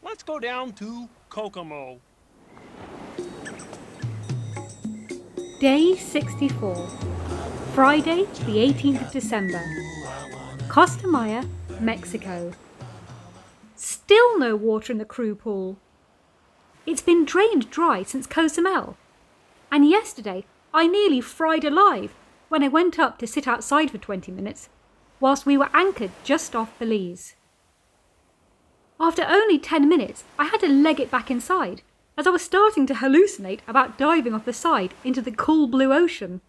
Let's go down to Kokomo. Day 64, Friday the 18th of December, Costa Maya, Mexico. Still no water in the crew pool. It's been drained dry since Cozumel, and yesterday I nearly fried alive when I went up to sit outside for 20 minutes whilst we were anchored just off Belize. After only 10 minutes, I had to leg it back inside, as I was starting to hallucinate about diving off the side into the cool blue ocean.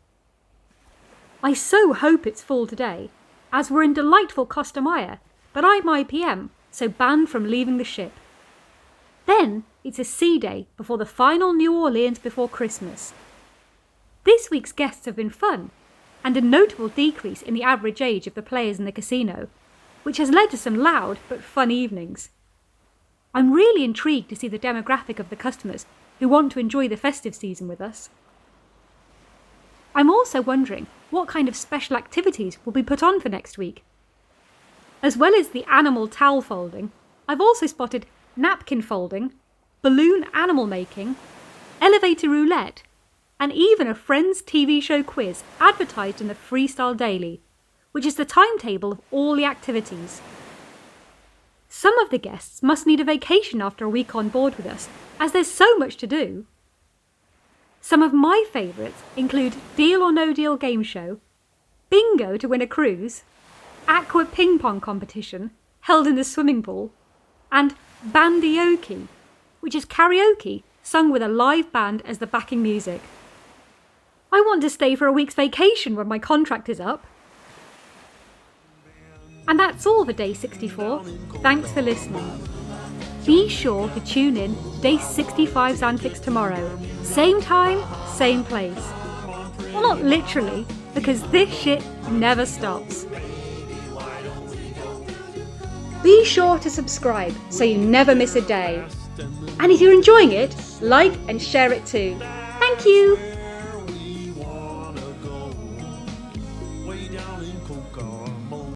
I so hope it's full today, as we're in delightful Costa Maya, but I'm IPM, so banned from leaving the ship. Then it's a sea day before the final New Orleans before Christmas. This week's guests have been fun, and a notable decrease in the average age of the players in the casino, which has led to some loud but fun evenings. I'm really intrigued to see the demographic of the customers who want to enjoy the festive season with us. I'm also wondering what kind of special activities will be put on for next week. As well as the animal towel folding, I've also spotted napkin folding, balloon animal making, elevator roulette, and even a Friends TV show quiz advertised in the Freestyle Daily, which is the timetable of all the activities. Some of the guests must need a vacation after a week on board with us, as there's so much to do. Some of my favourites include Deal or No Deal game show, bingo to win a cruise, aqua ping pong competition held in the swimming pool, and bandioke, which is karaoke sung with a live band as the backing music. I want to stay for a week's vacation when my contract is up. And that's all for Day 64. Thanks for listening. Be sure to tune in to Day 65's antics tomorrow. Same time, same place. Well, not literally, because this shit never stops. Be sure to subscribe so you never miss a day. And if you're enjoying it, like and share it too. Thank you!